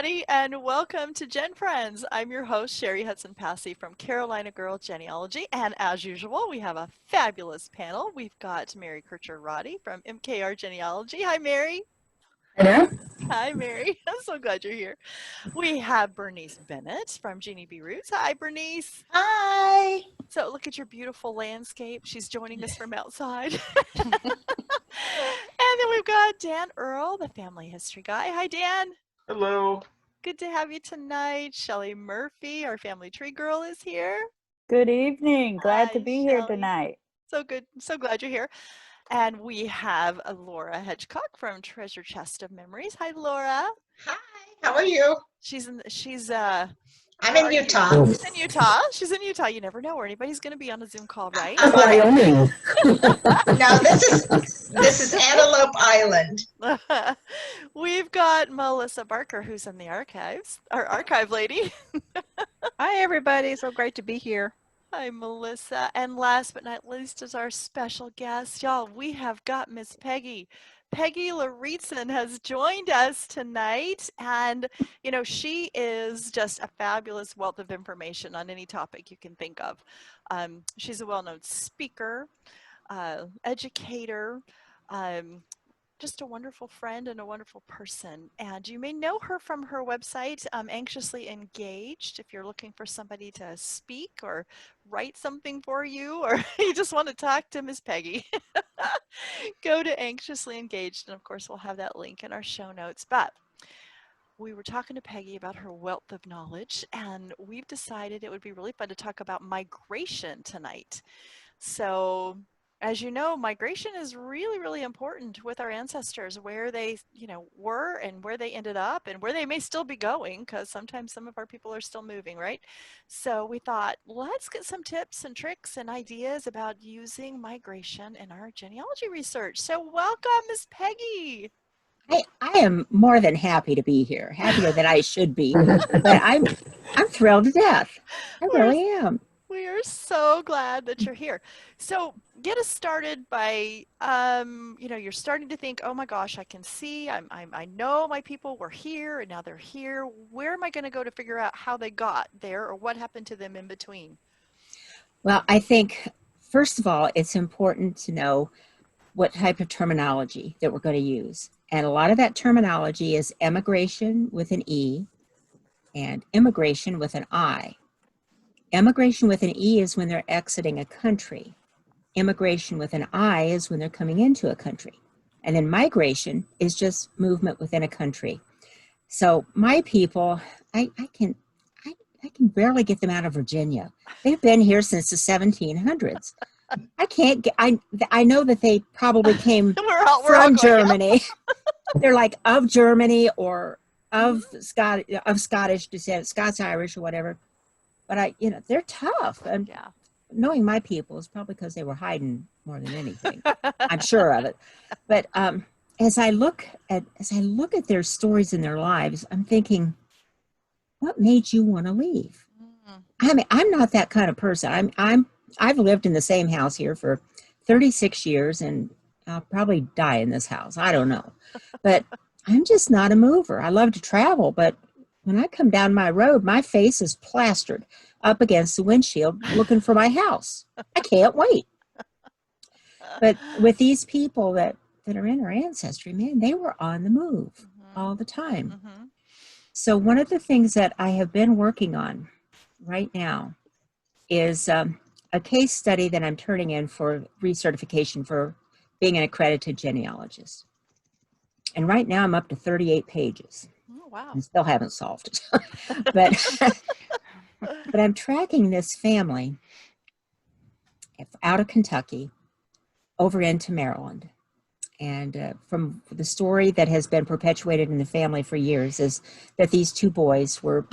everybody, and welcome to GenFriends. I'm your host, Sherry Hudson Passey from Carolina Girl Genealogy, and as usual, we have a fabulous panel. We've got Mary Kircher Roddy from MKR Genealogy. Hi, Mary. Hello. Hi, Mary. I'm so glad you're here. We have Bernice Bennett from Jeannie B. Roots. Hi, Bernice. Hi. So look at your beautiful landscape. She's joining us from outside. And then we've got Dan Earl, the family history guy. Hi, Dan. Hello. Good to have you tonight. Shelley Murphy, our family tree girl, is here. Good evening. Glad to Hi, be here Shelley. tonight. So good. So glad you're here. And we have Laura Hedgecock from Treasure Chest of Memories. Hi, Laura. Hi. How are you? I'm in Utah. She's in Utah. She's in Utah. You never know where anybody's going to be on a Zoom call, right? Wyoming. No, this is Antelope Island. We've got Melissa Barker, who's in the archives, our archive lady. Hi, everybody. So great to be here. Hi, Melissa. And last but not least is our special guest. Y'all, we have got Miss Peggy. Peggy Lauritzen has joined us tonight. And, you know, she is just a fabulous wealth of information on any topic you can think of. She's a well-known speaker, educator, just a wonderful friend and a wonderful person. And you may know her from her website, Anxiously Engaged. If you're looking for somebody to speak or write something for you, or you just want to talk to Miss Peggy, go to Anxiously Engaged. And of course, we'll have that link in our show notes. But we were talking to Peggy about her wealth of knowledge, and we've decided it would be really fun to talk about migration tonight. So, as you know, migration is really, really important with our ancestors, where they, were and where they ended up and where they may still be going, because sometimes some of our people are still moving, right? So we thought, let's get some tips and tricks and ideas about using migration in our genealogy research. So welcome, Miss Peggy. I am more than happy to be here, happier than I should be, but I'm thrilled to death. I really am. We are so glad that you're here. So get us started by, you're starting to think, oh my gosh, I can see, I know my people were here and now they're here. Where am I going to go to figure out how they got there or what happened to them in between? Well, I think, first of all, it's important to know what type of terminology that we're going to use. And a lot of that terminology is emigration with an E and immigration with an I. Immigration with an E is when they're exiting a country. Immigration with an I is when they're coming into a country. And then migration is just movement within a country. So my people, I can barely get them out of Virginia. They've been here since the 1700s. I know that they probably came from Germany. They're like of Germany or of Scottish descent, Scots-Irish or whatever. But they're tough. And knowing my people is probably because they were hiding more than anything. I'm sure of it. But as I look at their stories in their lives, I'm thinking, what made you want to leave? I mean, I'm not that kind of person. I've lived in the same house here for 36 years, and I'll probably die in this house. I don't know. But I'm just not a mover. I love to travel, but when I come down my road, my face is plastered up against the windshield looking for my house. I can't wait. But with these people that are in our ancestry, man, they were on the move all the time. So one of the things that I have been working on right now is a case study that I'm turning in for recertification for being an accredited genealogist. And right now I'm up to 38 pages. Oh, wow. I still haven't solved it. but I'm tracking this family out of Kentucky over into Maryland. And from the story that has been perpetuated in the family for years is that these two boys were,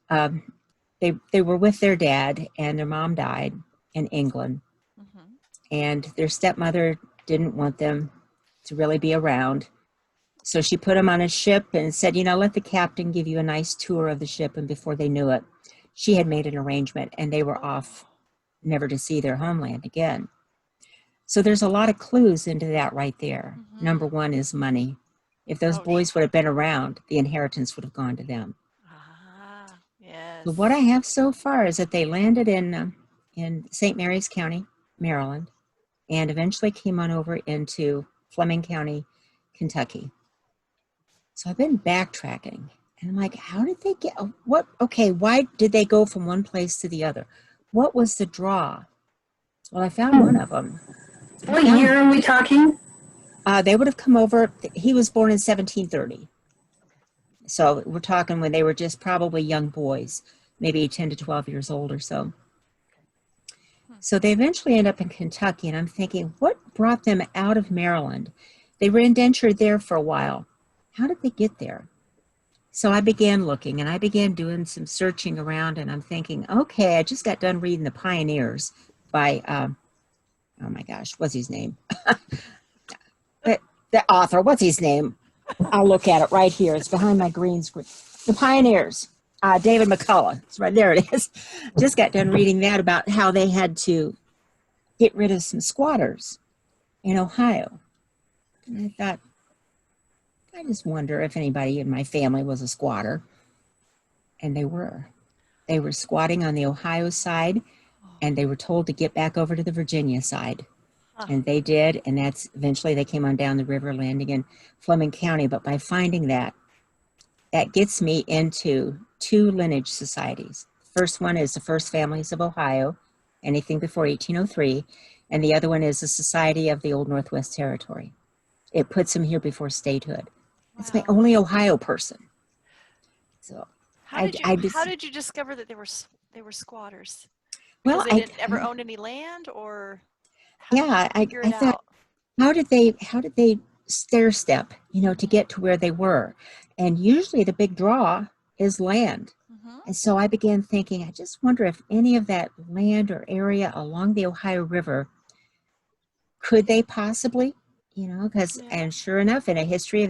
they were with their dad, and their mom died in England. And their stepmother didn't want them to really be around. So she put them on a ship and said, let the captain give you a nice tour of the ship. And before they knew it, she had made an arrangement and they were off never to see their homeland again. So there's a lot of clues into that right there. Number one is money. If those Oh, boys would have been around, the inheritance would have gone to them. Ah, yes. So what I have so far is that they landed in St. Mary's County, Maryland, and eventually came on over into Fleming County, Kentucky. So I've been backtracking, and I'm like, how did they get, why did they go from one place to the other? What was the draw? Well, I found one of them. What year are we talking? They would have come over, he was born in 1730. So we're talking when they were just probably young boys, maybe 10 to 12 years old or so. So they eventually end up in Kentucky, and I'm thinking, what brought them out of Maryland? They were indentured there for a while. How did they get there? So I began looking, and I began doing some searching around, and I'm thinking, okay, I just got done reading The Pioneers by, oh my gosh, what's his name? The author, what's his name? I'll look at it right here. It's behind my green screen. The Pioneers, David McCullough. It's right there. It is. Just got done reading that about how they had to get rid of some squatters in Ohio. And I thought, I just wonder if anybody in my family was a squatter. And they were. They were squatting on the Ohio side, and they were told to get back over to the Virginia side. And they did, and that's eventually they came on down the river, landing in Fleming County. But by finding that, that gets me into two lineage societies. First one is the First Families of Ohio, anything before 1803, and the other one is the Society of the Old Northwest Territory. It puts them here before statehood. It's my only Ohio person. So how did you discover that they were squatters? Because well, they didn't ever own any land, or I thought, how did they stair step, to get to where they were? And usually the big draw is land. And so I began thinking, I just wonder if any of that land or area along the Ohio River, could they possibly, because, and sure enough, in a history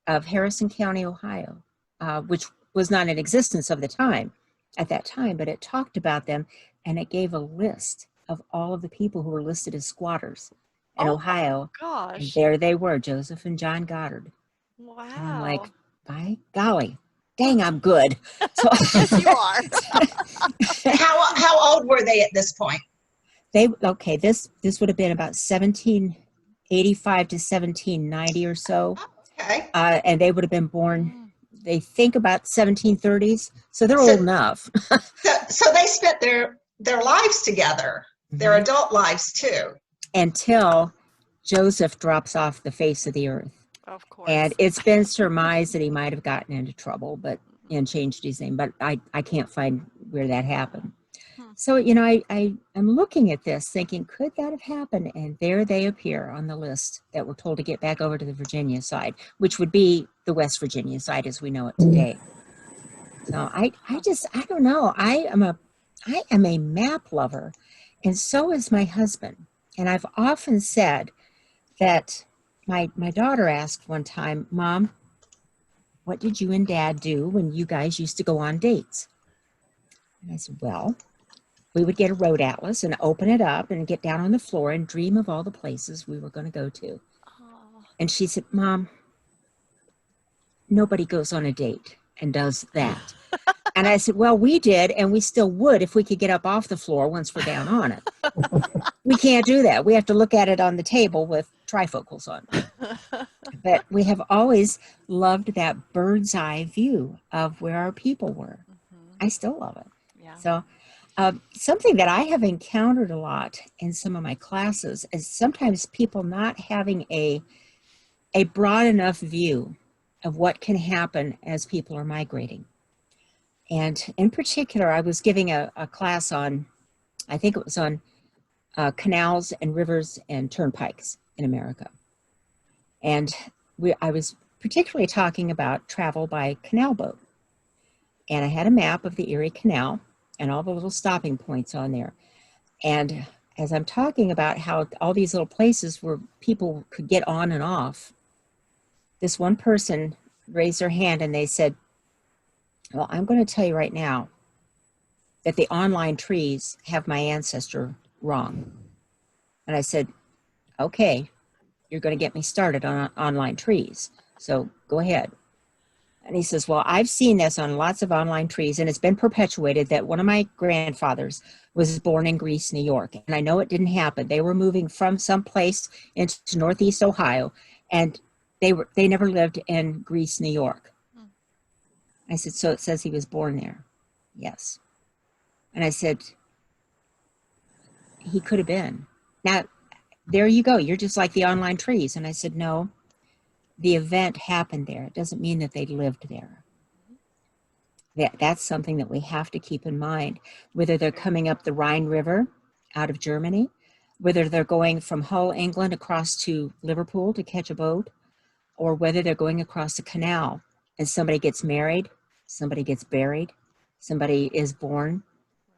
of Harrison County, Ohio, which was not in existence at that time, but it talked about them, and it gave a list of all of the people who were listed as squatters in Ohio. Gosh. And there they were, Joseph and John Goddard. Wow. And I'm like, by golly, dang, I'm good. So, yes, you are. How old were they at this point? This would have been about 1785 to 1790 or so. Okay. And they would have been born, they think about 1730s, so they're old enough. so they spent their lives together, their adult lives too. Until Joseph drops off the face of the earth. Of course. And it's been surmised that he might have gotten into trouble and changed his name, but I can't find where that happened. So, I'm looking at this thinking, could that have happened? And there they appear on the list that we're told to get back over to the Virginia side, which would be the West Virginia side as we know it today. So I don't know. I am a map lover, and so is my husband. And I've often said that my daughter asked one time, Mom, what did you and Dad do when you guys used to go on dates? And I said, well, we would get a road atlas and open it up and get down on the floor and dream of all the places we were going to go to. And she said, Mom, nobody goes on a date and does that. And I said, well, we did, and we still would if we could get up off the floor once we're down on it. We can't do that. We have to look at it on the table with trifocals on. But we have always loved that bird's eye view of where our people were. I still love it. Yeah. So something that I have encountered a lot in some of my classes is sometimes people not having a broad enough view of what can happen as people are migrating. And in particular, I was giving a class on, I think it was on canals and rivers and turnpikes in America. And I was particularly talking about travel by canal boat. And I had a map of the Erie Canal and all the little stopping points on there. And as I'm talking about how all these little places where people could get on and off, this one person raised their hand and they said, well, I'm going to tell you right now that the online trees have my ancestor wrong. And I said, okay, you're going to get me started on online trees. So go ahead. And he says, well, I've seen this on lots of online trees, and it's been perpetuated that one of my grandfathers was born in Greece, New York. And I know it didn't happen. They were moving from some place into Northeast Ohio, and they never lived in Greece, New York. I said, so it says he was born there. Yes. And I said, he could have been. Now, there you go. You're just like the online trees. And I said, no, the event happened there. It doesn't mean that they lived there. That's something that we have to keep in mind, whether they're coming up the Rhine River out of Germany, whether they're going from Hull, England across to Liverpool to catch a boat, or whether they're going across the canal and somebody gets married, somebody gets buried, somebody is born.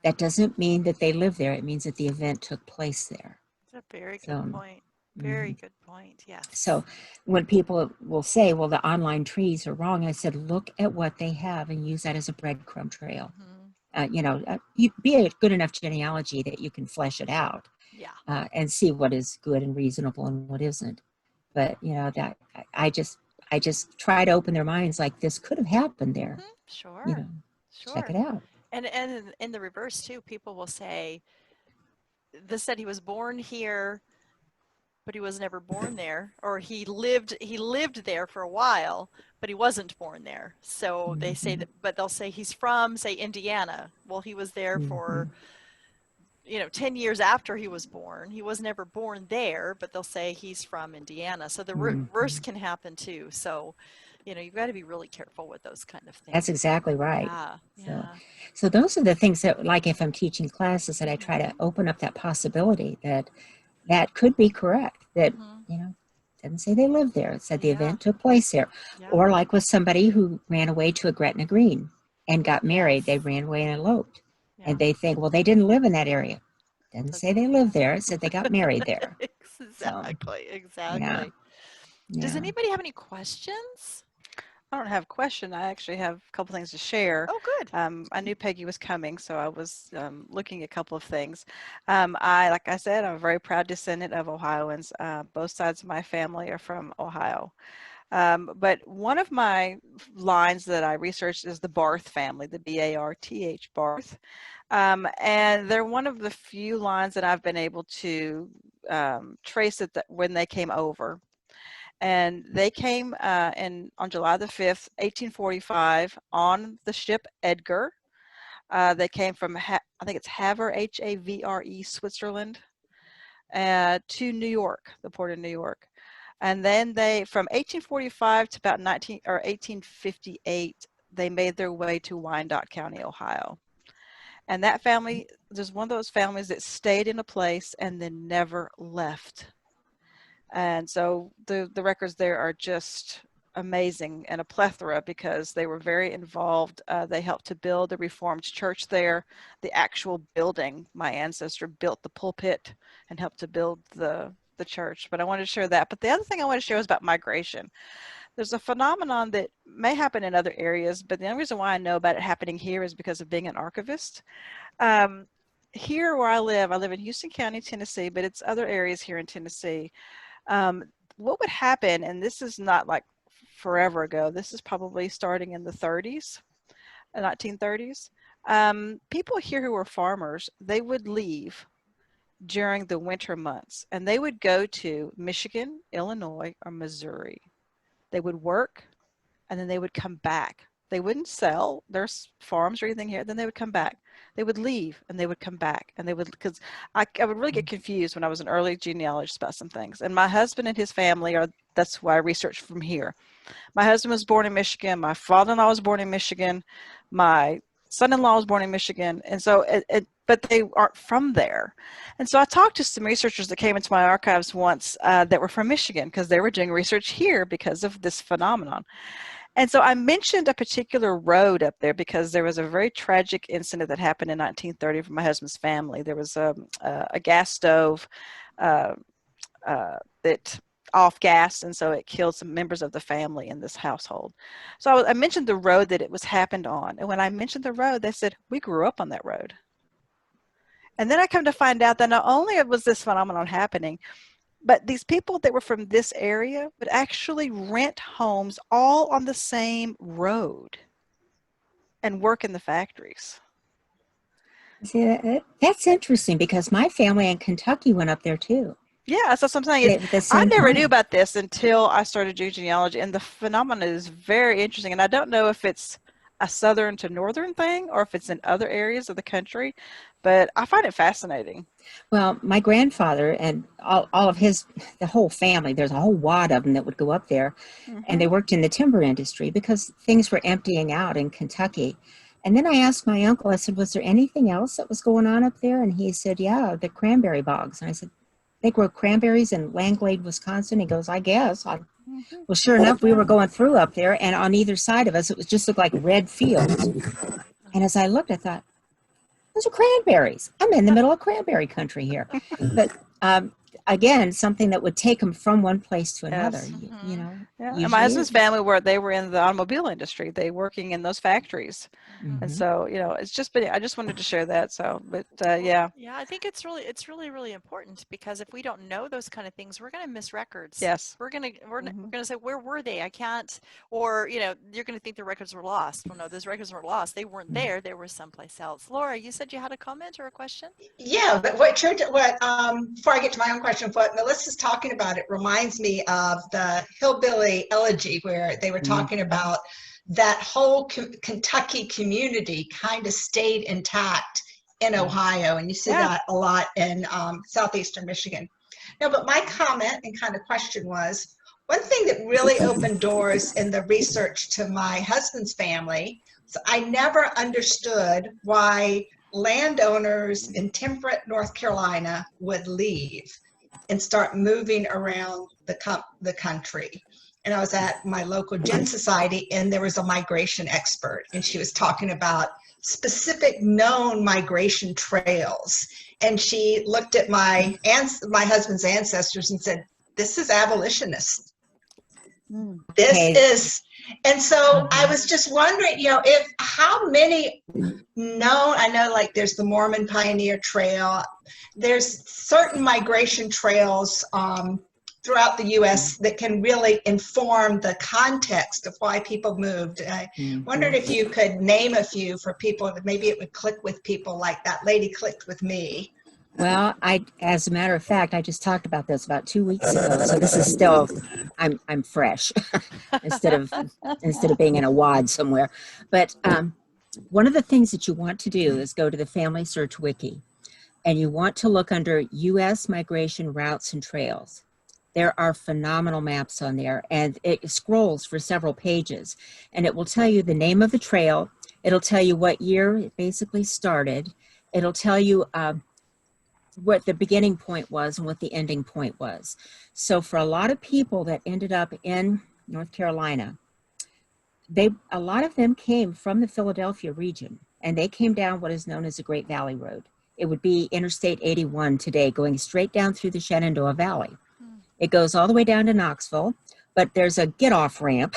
That doesn't mean that they live there. It means that the event took place there. That's a very good point. Very good point. Yes. So when people will say, well, the online trees are wrong, I said, look at what they have and use that as a breadcrumb trail. You be a good enough genealogy that you can flesh it out, and see what is good and reasonable and what isn't. But that I just try to open their minds, like this could have happened there. Sure. Check it out. And in the reverse too, people will say, this said he was born here, but he was never born there, or he lived there for a while, but he wasn't born there. So they say that, but they'll say he's from, say, Indiana. Well, he was there for 10 years after he was born. He was never born there, but they'll say he's from Indiana. So the reverse can happen too. So you've got to be really careful with those kind of things. That's exactly right. So those are the things that, like if I'm teaching classes, that I try to open up that possibility that could be correct, that didn't say they lived there. It said the event took place there. Or like with somebody who ran away to a Gretna Green and got married, they ran away and eloped. And they think, well, they didn't live in that area. Didn't say they lived there. It said they got married there. Exactly. Does Yeah. anybody have any questions? I don't have a question. I actually have a couple things to share. Oh, good. I knew Peggy was coming, so I was looking at a couple of things. Like I said, I'm a very proud descendant of Ohioans. Both sides of my family are from Ohio. But one of my lines that I researched is the Barth family, the B-A-R-T-H, Barth. And they're one of the few lines that I've been able to trace it when they came over. And they came on July the 5th, 1845, on the ship Edgar. They came from, I think it's Havre, H-A-V-R-E, Switzerland, to New York, the port of New York. And then from 1845 to about 1858, they made their way to Wyandotte County, Ohio. And that family, there's one of those families that stayed in a place and then never left. And so the records there are just amazing and a plethora, because they were very involved. They helped to build the Reformed church there, the actual building. My ancestor built the pulpit and helped to build the church. But I wanted to share that. But the other thing I want to share is about migration. There's a phenomenon that may happen in other areas, but the only reason why I know about it happening here is because of being an archivist. Here where I live in Houston County, Tennessee, but it's other areas here in Tennessee. What would happen, and this is not like forever ago, this is probably starting in the 30s, 1930s. People here who were farmers, they would leave during the winter months, and they would go to Michigan, Illinois, or Missouri. They would work, and then they would come back. They wouldn't sell their farms or anything here. Then they would come back. They would leave, and they would come back. And they would, because I would really get confused when I was an early genealogist about some things. And my husband and his family that's why I researched from here. My husband was born in Michigan. My father-in-law was born in Michigan. My son-in-law was born in Michigan. And so, but they aren't from there. And so I talked to some researchers that came into my archives once that were from Michigan, because they were doing research here because of this phenomenon. And so I mentioned a particular road up there because there was a very tragic incident that happened in 1930 for my husband's family. There was a gas stove that off gas, and so it killed some members of the family in this household. So I mentioned the road that it was happened on. And when I mentioned the road, they said, we grew up on that road. And then I come to find out that not only was this phenomenon happening, But these people that were from this area would actually rent homes all on the same road and work in the factories. See, that's interesting because my family in Kentucky went up there too. Yeah, so I'm saying At the I same never knew time. about this until I started doing genealogy, and the phenomenon is very interesting. And I don't know if it's a southern to northern thing or if it's in other areas of the country, but I find it fascinating. Well, my grandfather and all of the whole family, there's a whole wad of them that would go up there, and they Mm-hmm. worked in the timber industry because things were emptying out in Kentucky. And then I asked my uncle, I said, was there anything else that was going on up there? And he said, yeah, the cranberry bogs. And I said, they grow cranberries in Langlade, Wisconsin. He goes, I guess. Mm-hmm. Well, sure enough, we Yeah. were going through up there, and on either side of us, it was just looked like red fields. And as I looked, I thought, those are cranberries. I'm in the middle of cranberry country here. But again, something that would take them from one place to another, Yes. you know, Yeah. And my usually husband's is. family they were in the automobile industry. They working in those factories. And Mhm. so, it's just been, I just wanted to share that. So, but yeah. Yeah, I think it's really important because if we don't know those kind of things, we're going to miss records. Yes. We're going to we're Mm-hmm. going to say, where were they? I can't. Or you're going to think the records were lost. Well, no, those records weren't lost. They weren't there. They were someplace else. Laura, you said you had a comment or a question? Yeah, but before I get to my own question, what Melissa's talking about, it reminds me of the Hillbilly Elegy, where they were Mhm. talking about that whole Kentucky community kind of stayed intact in Ohio, and you see Yeah. that a lot in southeastern Michigan. No, but my comment and kind of question was, one thing that really opened doors in the research to my husband's family, so I never understood why landowners in temperate North Carolina would leave and start moving around the country. And I was at my local Gen Society, and there was a migration expert, and she was talking about specific known migration trails. And she looked at my husband's ancestors and said, "This is abolitionist. This Okay. is." And so I was just wondering, if how many known, I know like there's the Mormon Pioneer Trail, there's certain migration trails throughout the U.S. that can really inform the context of why people moved. I wondered if you could name a few for people that maybe it would click with people like that lady clicked with me. Well, as a matter of fact, I just talked about this about 2 weeks ago. So this is still, I'm fresh instead of being in a wad somewhere. But one of the things that you want to do is go to the Family Search Wiki, and you want to look under U.S. migration routes and trails. There are phenomenal maps on there, and it scrolls for several pages, and it will tell you the name of the trail. It'll tell you what year it basically started. It'll tell you what the beginning point was and what the ending point was. So for a lot of people that ended up in North Carolina, a lot of them came from the Philadelphia region, and they came down what is known as the Great Valley Road. It would be Interstate 81 today, going straight down through the Shenandoah Valley. It goes all the way down to Knoxville, but there's a get-off ramp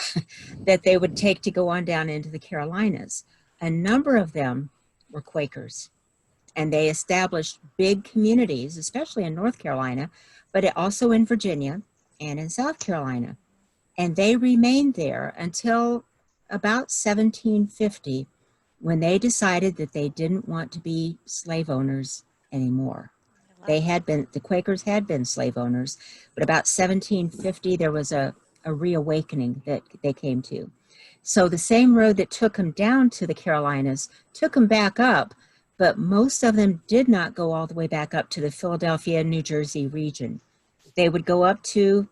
that they would take to go on down into the Carolinas. A number of them were Quakers, and they established big communities, especially in North Carolina, but also in Virginia and in South Carolina. And they remained there until about 1750, when they decided that they didn't want to be slave owners anymore. The Quakers had been slave owners, but about 1750, there was a reawakening that they came to. So the same road that took them down to the Carolinas took them back up, but most of them did not go all the way back up to the Philadelphia, New Jersey region. They would go up to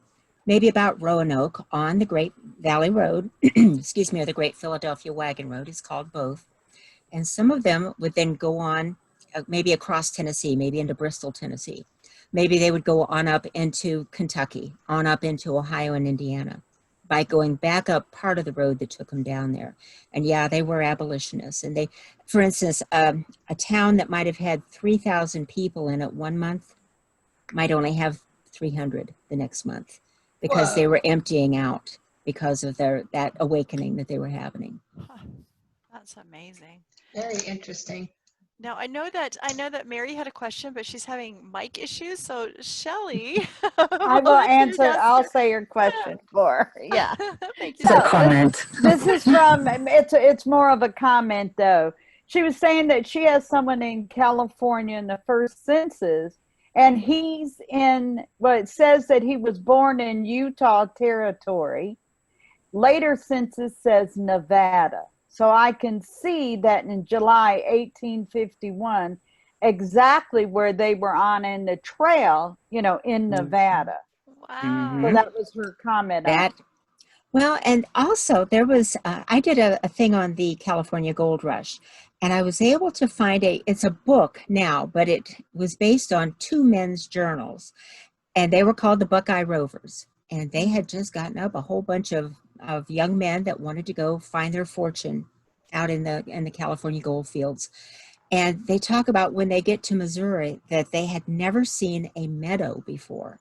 maybe about Roanoke on the Great Valley Road, excuse me, or the Great Philadelphia Wagon Road is called both. And some of them would then go on maybe across Tennessee, maybe into Bristol, Tennessee. Maybe they would go on up into Kentucky, on up into Ohio and Indiana by going back up part of the road that took them down there. And yeah, they were abolitionists. And they, for instance, a town that might have had 3,000 people in it one month might only have 300 the next month, because they were emptying out because of that awakening that they were having. That's amazing. Very interesting. Now I know that Mary had a question, but she's having mic issues. So Shelley, I will answer. I'll say your question for her. Yeah. Thank you It's a so So much. comment. this is from, it's more of a comment though. She was saying that she has someone in California in the first census, and he's in, well, it says that he was born in Utah Territory. Later census says Nevada. So I can see that in July 1851, exactly where they were on in the trail, you know, in Nevada. Wow. So that was her comment on That Well, and also there was, I did a thing on the California Gold Rush, and I was able to find it's a book now, but it was based on two men's journals, and they were called the Buckeye Rovers. And they had just gotten up a whole bunch of young men that wanted to go find their fortune out in the California gold fields. And they talk about when they get to Missouri that they had never seen a meadow before,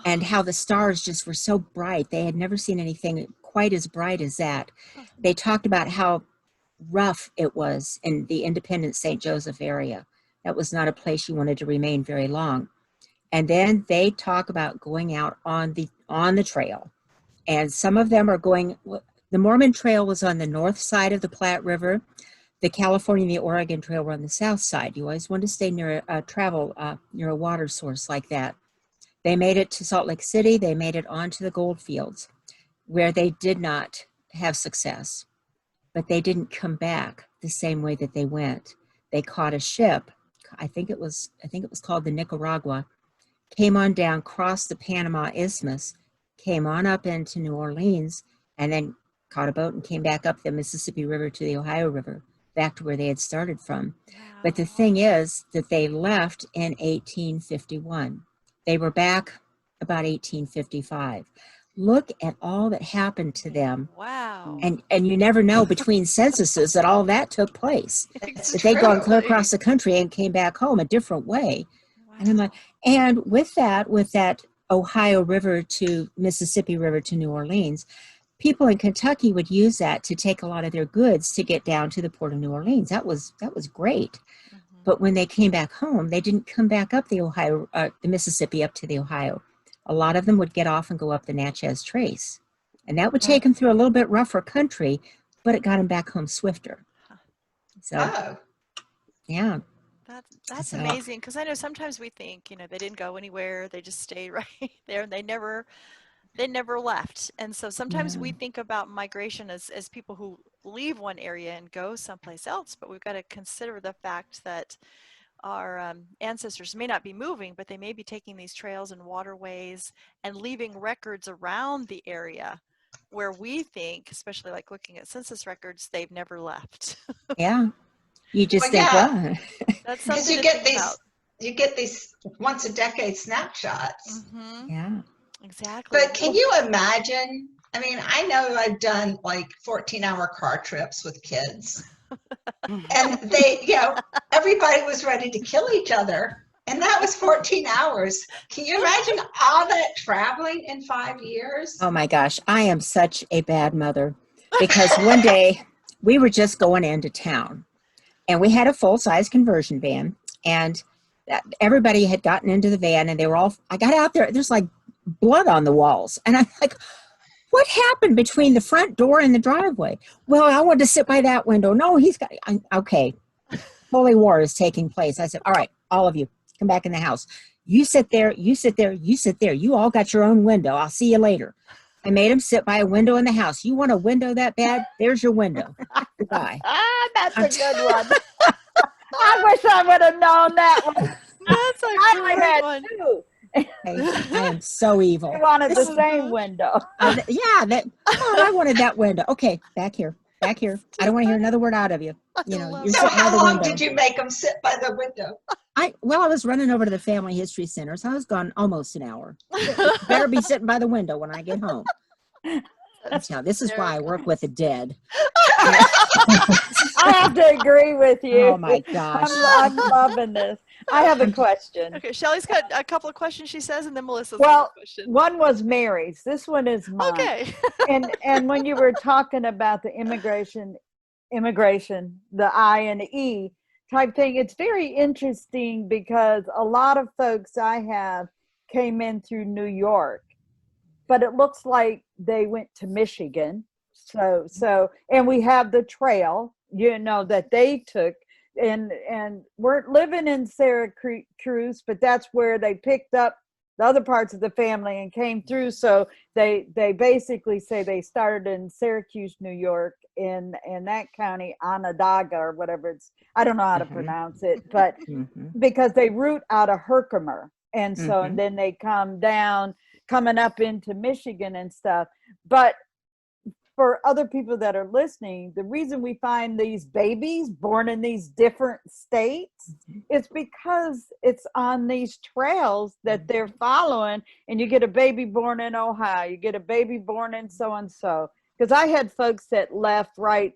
and how the stars just were so bright. They had never seen anything quite as bright as that. They talked about how rough it was in the independent St. Joseph area. That was not a place you wanted to remain very long. And then they talk about going out on the trail. And some of them are going, the Mormon Trail was on the north side of the Platte River. The California and the Oregon Trail were on the south side. You always want to stay near near a water source like that. They made it to Salt Lake City. They made it onto the gold fields, where they did not have success, but they didn't come back the same way that they went. They caught a ship. I think it was called the Nicaragua, came on down, crossed the Panama Isthmus, came on up into New Orleans, and then caught a boat and came back up the Mississippi River to the Ohio River, back to where they had started from. Wow. But the thing is that they left in 1851. They were back about 1855. Look at all that happened to them. Wow. And you never know between censuses that all that took place. It's That they'd gone clear true. across the country and came back home a different way. Wow. And I'm like, and with that Ohio River to Mississippi River to New Orleans, people in Kentucky would use that to take a lot of their goods to get down to the port of New Orleans. That was great. But when they came back home, they didn't come back up the Mississippi up to the Ohio. A lot of them would get off and go up the Natchez Trace. And that would take them through a little bit rougher country, but it got them back home swifter. So, Oh, yeah. That's So- amazing, because I know sometimes we think, they didn't go anywhere, they just stayed right there, and they never left. And so sometimes we think about migration as people who leave one area and go someplace else, but we've got to consider the fact that our ancestors may not be moving, but they may be taking these trails and waterways and leaving records around the area where we think, especially like looking at census records, they've never left. Yeah. You just Well, think, yeah. well, That's because something you to get think about. these once a decade snapshots. Mm-hmm. yeah. Exactly. But can you imagine? I mean, I know I've done like 14-hour car trips with kids, and everybody was ready to kill each other, and that was 14 hours. Can you imagine all that traveling in 5 years? Oh my gosh, I am such a bad mother, because one day we were just going into town and we had a full-size conversion van, and everybody had gotten into the van, and I got out there, there's like blood on the walls, and I'm like, what happened between the front door and the driveway? Well, I wanted to sit by that window. No, okay. Holy war is taking place. I said, all right, all of you, come back in the house. You sit there, you sit there, you sit there. You all got your own window. I'll see you later. I made them sit by a window in the house. You want a window that bad? There's your window. Goodbye. that's a good one. I wish I would have known that one. That's a I great had one. two. I am so evil. I wanted the Oh, same gosh. window. I wanted that window. Okay, back here. I don't want to hear another word out of you. I You're love So sitting by how the long window. did you make them sit by the window? I was running over to the Family History Center, so I was gone almost an hour. Better be sitting by the window when I get home. Now, this is why I work with the dead. I have to agree with you. Oh my gosh. I'm loving this. I have a question. Okay, Shelley's got a couple of questions, she says, and then Melissa's Well, got a question. one was Mary's. This one is mine. Okay. And when you were talking about the immigration, the I and the E, type thing. It's very interesting because a lot of folks I have came in through New York, but it looks like they went to Michigan. So and we have the trail, that they took, and we're living in Syracuse, but that's where they picked up the other parts of the family and came through. So they basically say they started in Syracuse, New York, in that county, Onondaga or whatever I don't know how to pronounce it, but because they root out of Herkimer, and so and then they come down, coming up into Michigan and stuff. But for other people that are listening, the reason we find these babies born in these different states is because it's on these trails that they're following. And you get a baby born in Ohio, you get a baby born in so-and-so. Because I had folks that left right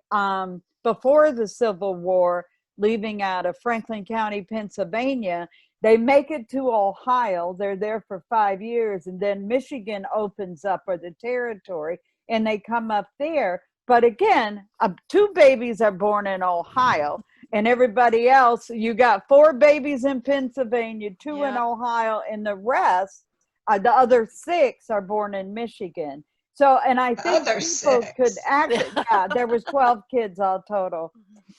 before the Civil War, leaving out of Franklin County, Pennsylvania. They make it to Ohio. They're there for 5 years. And then Michigan opens up, or the territory, and they come up there. But again, 2 babies are born in Ohio, and everybody else, you got 4 babies in Pennsylvania, 2 in Ohio, and the rest, the other 6 are born in Michigan. So, and I think people could actually, there was 12 kids all total,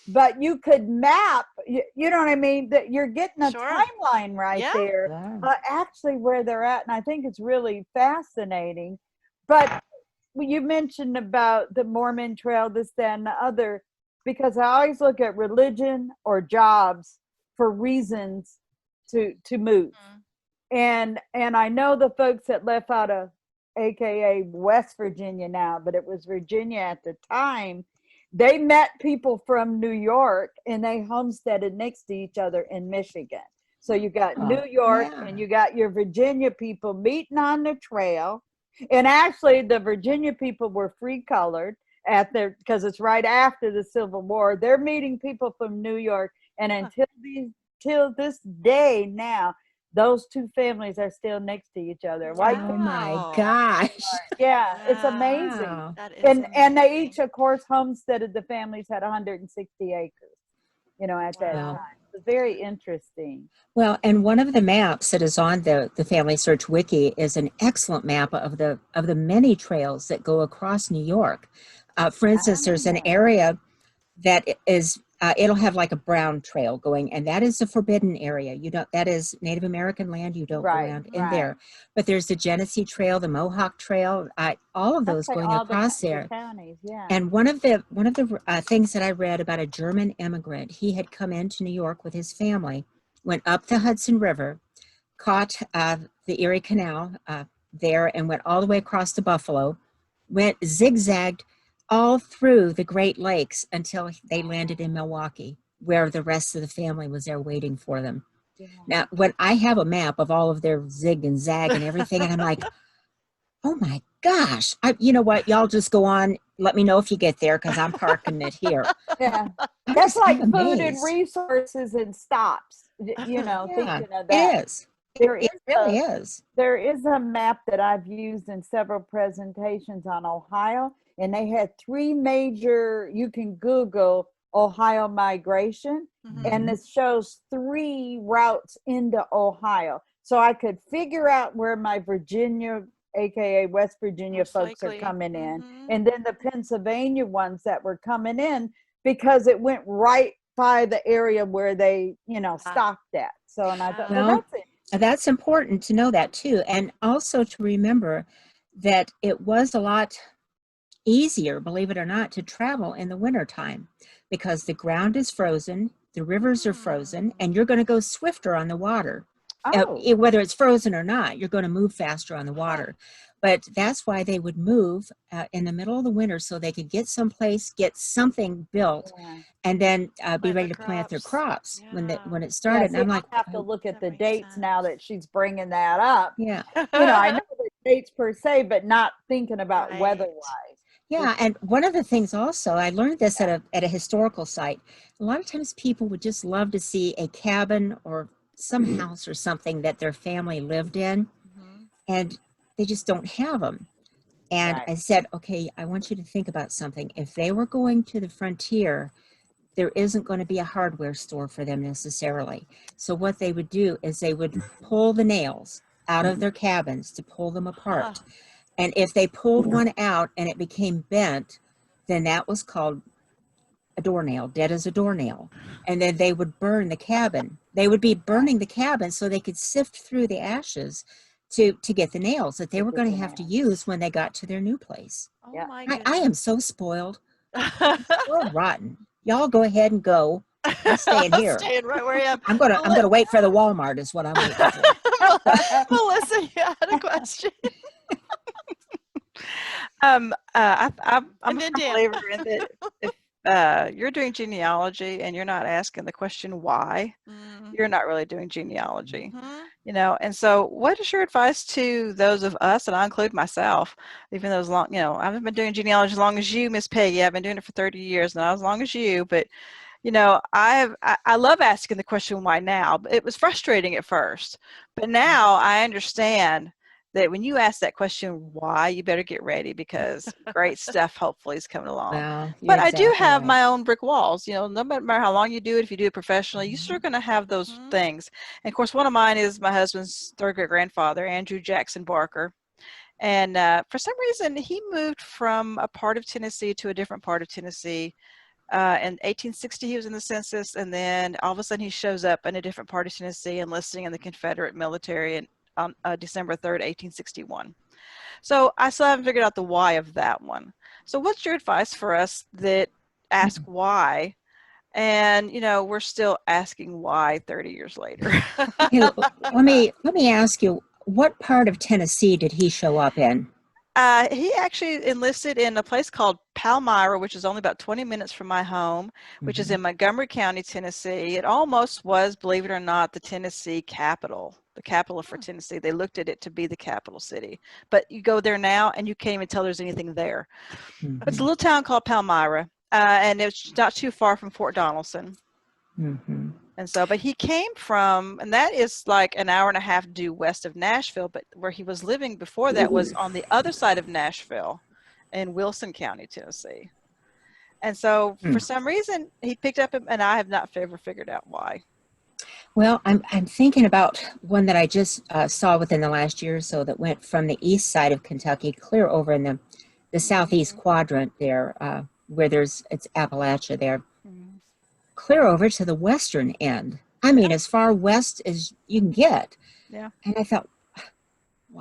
but you could map, you know what I mean? That you're getting a timeline right there, actually where they're at. And I think it's really fascinating. But you mentioned about the Mormon trail, this, that, and the other, because I always look at religion or jobs for reasons to move. And I know the folks that left out of AKA West Virginia now, but it was Virginia at the time, they met people from New York and they homesteaded next to each other in Michigan. So you got New York and you got your Virginia people meeting on the trail. And actually the Virginia people were free colored because it's right after the Civil War. They're meeting people from New York, and until this day now, those 2 families are still next to each other. Oh my gosh. Yeah, it's amazing. Wow. That is And they each, of course, homesteaded. The families had 160 acres, at that time. It's very interesting. Well, and one of the maps that is on the Family Search Wiki is an excellent map of the many trails that go across New York. For instance, there's an area that is it'll have like a brown trail going, and that is the forbidden area. That is Native American land. You don't go around in there. But there's the Genesee Trail, the Mohawk Trail, all of those going across there. Counties, And one of the things that I read about a German immigrant, he had come into New York with his family, went up the Hudson River, caught the Erie Canal there, and went all the way across to Buffalo, went zigzagged all through the Great Lakes until they landed in Milwaukee, where the rest of the family was there waiting for them. Now, when I have a map of all of their zig and zag and everything, and I'm like, oh my gosh, you know what? Y'all just go on. Let me know if you get there, because I'm parking it here. That's like food and resources and stops, thinking of that. It really is. There is a map that I've used in several presentations on Ohio, and they had 3 major, you can Google Ohio migration, and this shows 3 routes into Ohio. So I could figure out where my Virginia, AKA West Virginia folks are coming in, and then the Pennsylvania ones that were coming in, because it went right by the area where they, stopped at. So, and I thought, that's important to know that too. And also to remember that it was a lot easier, believe it or not, to travel in the wintertime, because the ground is frozen, the rivers are frozen, and you're going to go swifter on the water. Whether it's frozen or not, you're going to move faster on the water. But that's why they would move in the middle of the winter, so they could get someplace, get something built, and then be ready to plant their crops when it started. And I'm like, I have to look at the dates now that she's bringing that up. Yeah, I know the dates per se, but not thinking about weather-wise. Yeah, and one of the things also, I learned this at a historical site. A lot of times people would just love to see a cabin or some house or something that their family lived in, and they just don't have them. And I said, okay, I want you to think about something. If they were going to the frontier, there isn't going to be a hardware store for them necessarily. So what they would do is they would pull the nails out of their cabins to pull them apart. And if they pulled one out and it became bent, then that was called a doornail, dead as a doornail. And then they would burn the cabin. They would be burning the cabin so they could sift through the ashes to get the nails that they were going to have to use when they got to their new place. Oh Yeah. my I am so spoiled. goodness. We're rotten. Y'all go ahead and go. I'm staying here. Staying right where I am. I'm gonna wait for the Walmart is what I'm waiting for. Melissa, you had a question. I'm And a then firm Dan. believer in that if you're doing genealogy and you're not asking the question why, you're not really doing genealogy. Mhm. You know, and so what is your advice to those of us, and I include myself, even though as long, you know, I haven't been doing genealogy as long as you, Miss Peggy. I've been doing it for 30 years, not as long as you, but you know, I love asking the question why now. But it was frustrating at first, but now I understand that when you ask that question why, you better get ready because great stuff hopefully is coming along. Well, But you're I do exactly have right. my own brick walls. You know, no matter how long you do it, if you do it professionally, you're still going to have those Mhm. things. And of course, one of mine is my husband's third great grandfather, Andrew Jackson Barker. And for some reason, he moved from a part of Tennessee to a different part of Tennessee. In 1860, he was in the census, and then all of a sudden he shows up in a different part of Tennessee, enlisting in the Confederate military on December 3rd, 1861. So I still haven't figured out the why of that one. So what's your advice for us that ask why, and you know we're still asking why 30 years later? Hey, let me ask you, what part of Tennessee did he show up in? He actually enlisted in a place called Palmyra, which is only about 20 minutes from my home, which is in Montgomery County, Tennessee. It almost was, believe it or not, the Tennessee capital, the capital for Tennessee. They looked at it to be the capital city. But you go there now and you can't even tell there's anything there. It's a little town called Palmyra, and it's not too far from Fort Donelson. And so, but he came from, and that is like an hour and a half due west of Nashville, but where he was living before that was on the other side of Nashville in Wilson County, Tennessee. And so for some reason he picked up, and I have not ever figured out why. Well, I'm thinking about one that I just saw within the last year or so that went from the east side of Kentucky clear over in the southeast quadrant there, where it's Appalachia there, clear over to the western end. I mean, as far west as you can get. Yeah. And I thought,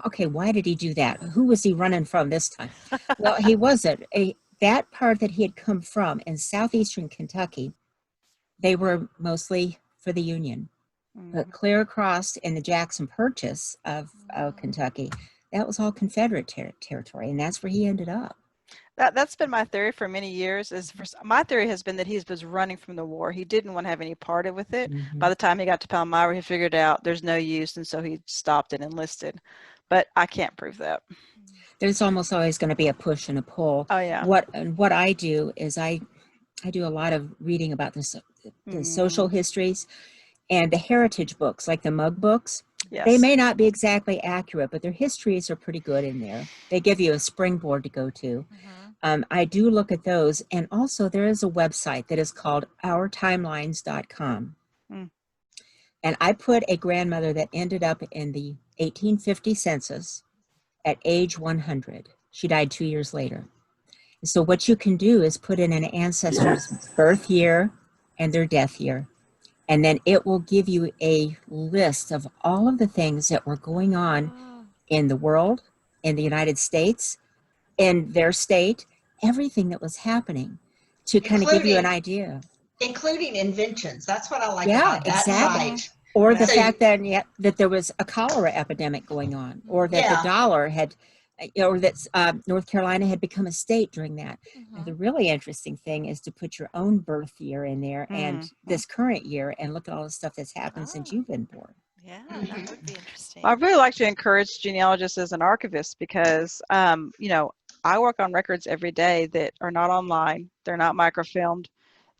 okay, why did he do that? Who was he running from this time? Well, he wasn't. That part that he had come from in southeastern Kentucky, they were mostly for the Union. But clear across in the Jackson Purchase of Kentucky, that was all Confederate territory, and that's where he ended up. That's been my theory for many years. My theory has been that he was running from the war. He didn't want to have any part of with it. By the time he got to Palmyra, he figured out there's no use, and so he stopped and enlisted. But I can't prove that. There's almost always going to be a push and a pull. Oh yeah. What I do is I do a lot of reading about the social histories and the heritage books, like the mug books. Yes. They may not be exactly accurate, but their histories are pretty good in there. They give you a springboard to go to. I do look at those. And also there is a website that is called ourtimelines.com. And I put a grandmother that ended up in the 1850 census at age 100. She died 2 years later. So what you can do is put in an ancestor's birth year and their death year. And then it will give you a list of all of the things that were going on in the world, in the United States, in their state, everything that was happening to kind of give you an idea. Including inventions. That's what I like about that site. Or the fact that there was a cholera epidemic going on, or that the dollar had, or that North Carolina had become a state during that. And the really interesting thing is to put your own birth year in there and this current year and look at all the stuff that's happened since you've been born. Yeah, that would be interesting. I really like to encourage genealogists as an archivist because, you know, I work on records every day that are not online. They're not microfilmed.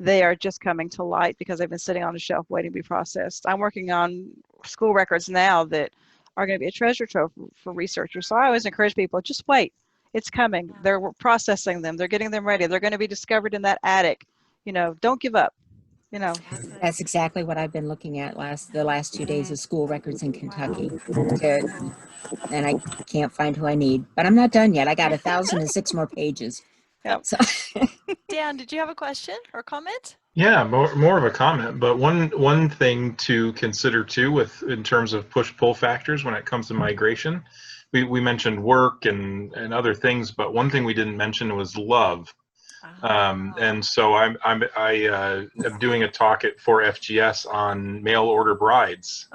They are just coming to light because they've been sitting on a shelf waiting to be processed. I'm working on school records now that are going to be a treasure trove for researchers. So I always encourage people, just wait. It's coming. They're processing them. They're getting them ready. They're going to be discovered in that attic don't give up, you know. That's exactly what I've been looking at the last 2 days of school records in Kentucky. And I can't find who I need, but I'm not done yet. I got 1,006 more pages. Yep. So Dan, did you have a question or comment? Yeah, more of a comment, but one thing to consider too, in terms of push-pull factors when it comes to migration, we mentioned work and other things, but one thing we didn't mention was love. And so I am doing a talk for FGS on mail order brides.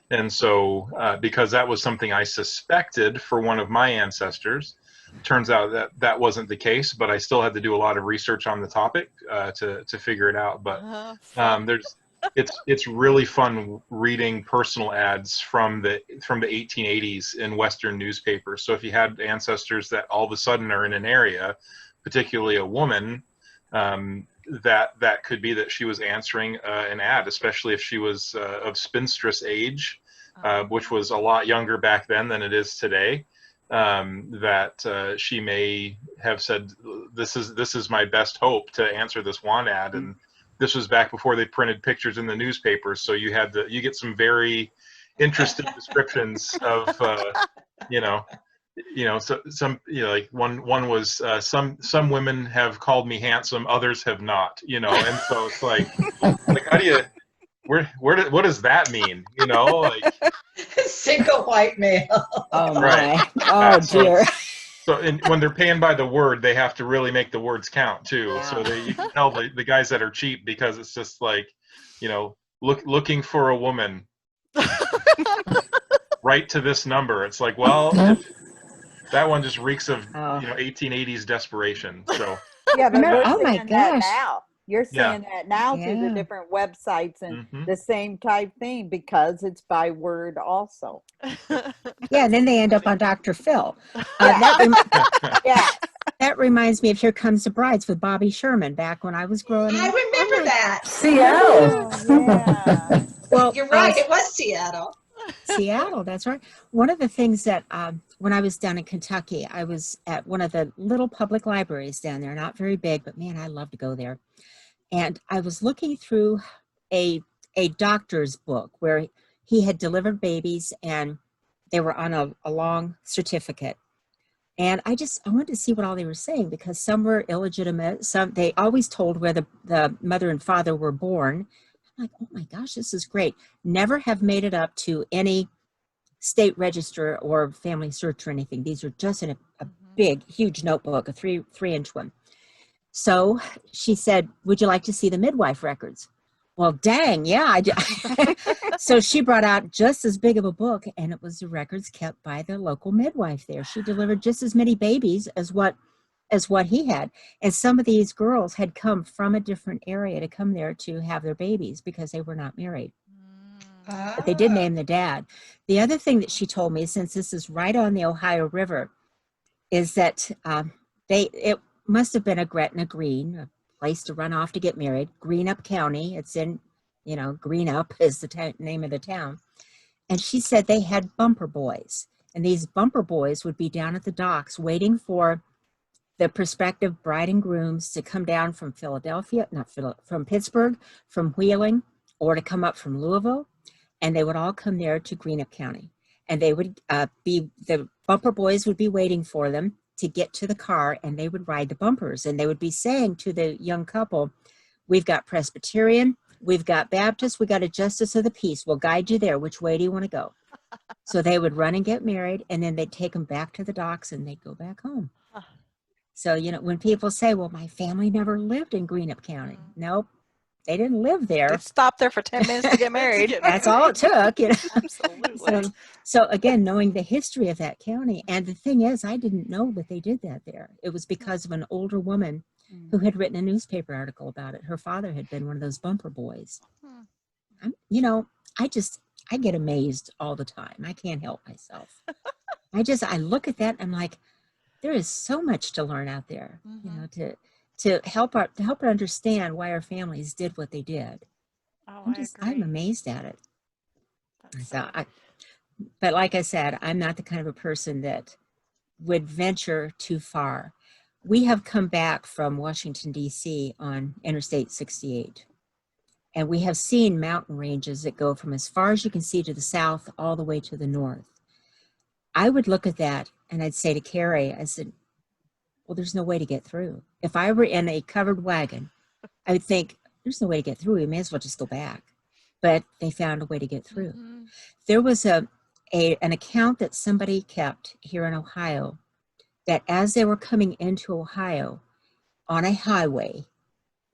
And so because that was something I suspected for one of my ancestors. Turns out that wasn't the case, but I still had to do a lot of research on the topic to figure it out. But it's really fun reading personal ads from the 1880s in Western newspapers. So if you had ancestors that all of a sudden are in an area, particularly a woman, that could be that she was answering an ad, especially if she was of spinstress age, which was a lot younger back then than it is today. That she may have said, this is my best hope to answer this want ad, and this was back before they printed pictures in the newspapers, so you get some very interesting descriptions of so some like one was some women have called me handsome, others have not, and so it's like how do you what does that mean, like Single white male. oh my, right. oh dear. So when they're paying by the word, they have to really make the words count too. Yeah. So you can tell the guys that are cheap, because it's just like, looking for a woman, right to this number. It's like, well, that one just reeks of 1880s desperation. So Yeah, but we're oh my seeing that gosh. now. You're seeing that now through the Yeah. different websites and Mhm. the same type thing, because it's by word also. Yeah, and then they end up on Dr. Phil. Yeah. That reminds me of Here Comes the Brides with Bobby Sherman back when I was growing I up. remember that. Oh, yeah. Well, You're right. It was Seattle. Seattle, that's right. One of the things that when I was down in Kentucky, I was at one of the little public libraries down there, not very big, but man, I love to go there. And I was looking through a doctor's book where he had delivered babies and they were on a long certificate. And I wanted to see what all they were saying, because some were illegitimate. Some, they always told where the mother and father were born. I'm like, oh my gosh, this is great. Never have made it up to any state register or family search or anything. These are just in a big, huge notebook, a 3-inch one. So she said, would you like to see the midwife records? Well, dang, yeah. So she brought out just as big of a book, and it was the records kept by the local midwife there. She delivered just as many babies as what he had. And some of these girls had come from a different area to come there to have their babies because they were not married. But they did name the dad. The other thing that she told me, since this is right on the Ohio River, is that it must have been a Gretna Green, a place to run off to get married. Greenup County. It's in, Greenup is the name of the town. And she said they had bumper boys. And these bumper boys would be down at the docks waiting for the prospective bride and grooms to come down from from Pittsburgh, from Wheeling, or to come up from Louisville. And they would all come there to Greenup County. And they would the bumper boys would be waiting for them to get to the car, and they would ride the bumpers. And they would be saying to the young couple, we've got Presbyterian, we've got Baptist, we got a Justice of the Peace. We'll guide you there. Which way do you want to go? So they would run and get married, and then they'd take them back to the docks, and they'd go back home. So, when people say, well, my family never lived in Greenup County. Nope, they didn't live there. They stopped there for 10 minutes to get married. That's all it took. Absolutely. So again, knowing the history of that county. And the thing is, I didn't know that they did that there. It was because of an older woman who had written a newspaper article about it. Her father had been one of those bumper boys. I get amazed all the time. I can't help myself. I look at that and I'm like, there is so much to learn out there, to help her understand why our families did what they did. Oh, I'm amazed at it. But like I said, I'm not the kind of a person that would venture too far. we have come back from Washington, D.C. on Interstate 68. And we have seen mountain ranges that go from as far as you can see to the south all the way to the north. I would look at that and I'd say to Cheri, I said, well, there's no way to get through. If I were in a covered wagon, I would think, there's no way to get through. We may as well just go back. But they found a way to get through. Mm-hmm. There was an account that somebody kept here in Ohio that as they were coming into Ohio on a highway,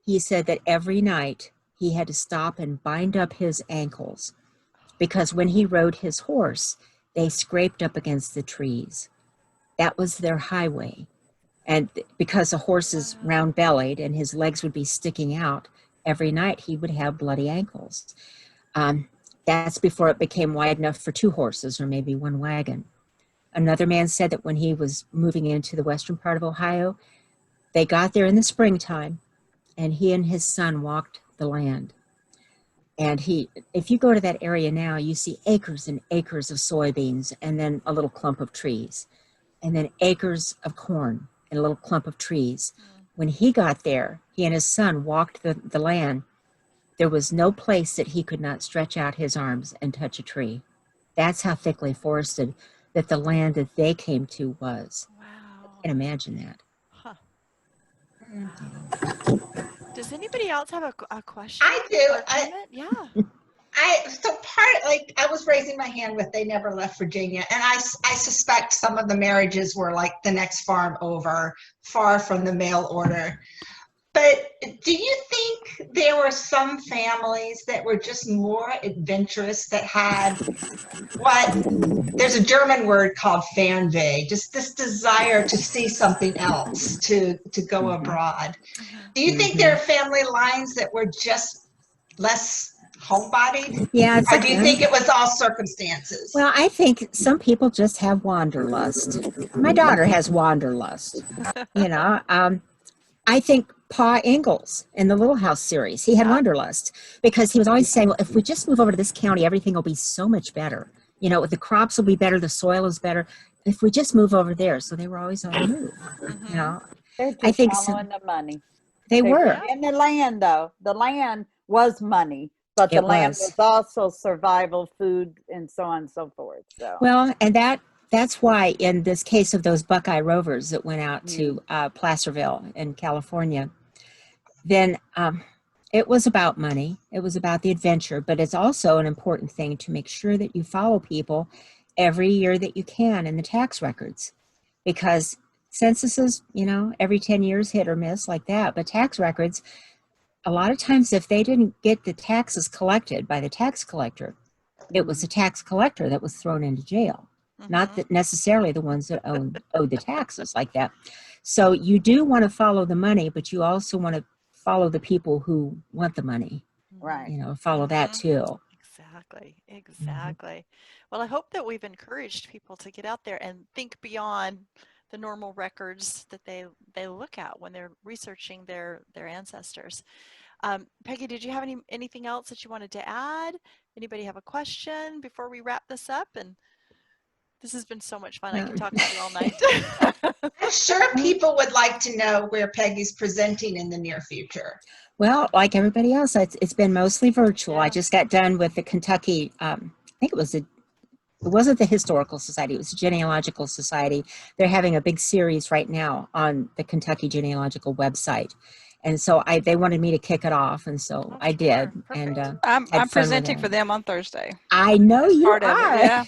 he said that every night he had to stop and bind up his ankles because when he rode his horse, they scraped up against the trees. That was their highway. And because the horse is round-bellied and his legs would be sticking out, every night he would have bloody ankles. That's before it became wide enough for 2 horses or maybe 1 wagon. Another man said that when he was moving into the western part of Ohio, they got there in the springtime and he and his son walked the land. And if you go to that area now, you see acres and acres of soybeans and then a little clump of trees and then acres of corn and a little clump of trees. When he got there, he and his son walked the land. There was no place that he could not stretch out his arms and touch a tree. That's how thickly forested that the land that they came to was. Wow. I can imagine that. Huh. Does anybody else have a question? I do. Or comment? Yeah. I was raising my hand with they never left Virginia, and I suspect some of the marriages were like the next farm over, far from the mail order. But do you think there were some families that were just more adventurous, that had there's a German word called Fernweh, just this desire to see something else, to go abroad? Do you think there are family lines that were just less homebodied? Yeah. Or do you think it was all circumstances? Well, I think some people just have wanderlust. My daughter has wanderlust. I think Pa Ingalls in the Little House series, he had wanderlust because he was always saying, well, if we just move over to this county, everything will be so much better. The crops will be better, the soil is better. If we just move over there. So they were always on the move. They're just I think following the money. they were. And the land, though. The land was money, but the land was also survival, food, and so on and so forth. So. Well, and that's why in this case of those Buckeye Rovers that went out to Placerville in California, then it was about money. It was about the adventure, but it's also an important thing to make sure that you follow people every year that you can in the tax records, because censuses, every 10 years hit or miss like that, but tax records, a lot of times if they didn't get the taxes collected by the tax collector, it was the tax collector that was thrown into jail. Not that necessarily the ones that owed the taxes like that. So you do want to follow the money, but you also want to follow the people who want the money. Right. Follow that too. Exactly. Well, I hope that we've encouraged people to get out there and think beyond the normal records that they look at when they're researching their ancestors. Peggy, did you have anything else that you wanted to add? Anybody have a question before we wrap this up? And this has been so much fun. I can talk to you all night. I'm sure people would like to know where Peggy's presenting in the near future. Well, like everybody else, it's been mostly virtual. Yeah. I just got done with the Kentucky, I think it wasn't the Historical Society, it was the Genealogical Society. They're having a big series right now on the Kentucky Genealogical website. And so they wanted me to kick it off, and so I did. Perfect. And I'm presenting for them on Thursday. I know you are. Yeah.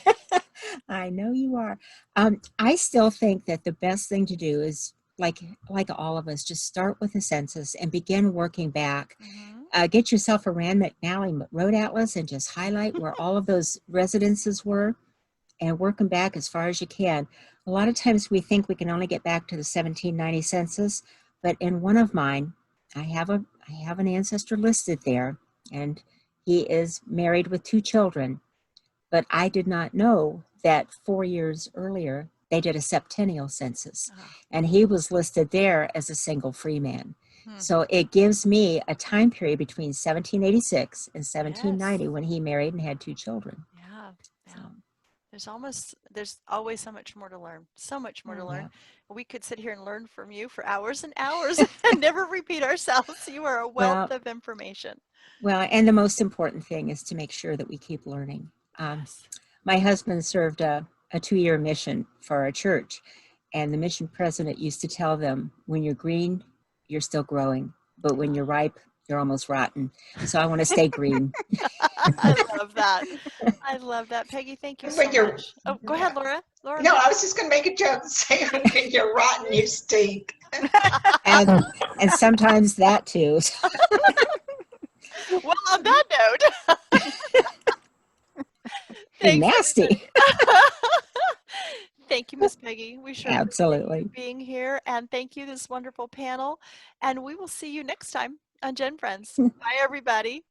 I know you are. I still think that the best thing to do is, like all of us, just start with a census and begin working back. Get yourself a Rand McNally road atlas and just highlight where all of those residences were and work them back as far as you can. A lot of times we think we can only get back to the 1790 census, but in one of mine, I have an ancestor listed there, and he is married with 2 children, but I did not know that 4 years earlier they did a septennial census, and he was listed there as a single free man. So it gives me a time period between 1786 and 1790 when he married and had 2 children. Yeah. So. There's always so much more to learn. So much more to learn. Yeah. We could sit here and learn from you for hours and hours and never repeat ourselves. You are a wealth of information. Well, and the most important thing is to make sure that we keep learning. Yes. My husband served a 2-year mission for our church, and the mission president used to tell them, when you're green, you're still growing, but when you're ripe, you're almost rotten. So I want to stay green. I love that. I love that. Peggy, thank you so much. Oh, go ahead, Laura. Laura. No, I was just going to make a joke and say, when you're rotten, you stink. And sometimes that too. Well, on that note, Be nasty. Thank you, Miss Peggy. We sure Absolutely. appreciate you being here, and thank you, this wonderful panel. And we will see you next time on GenFriends. Bye, everybody.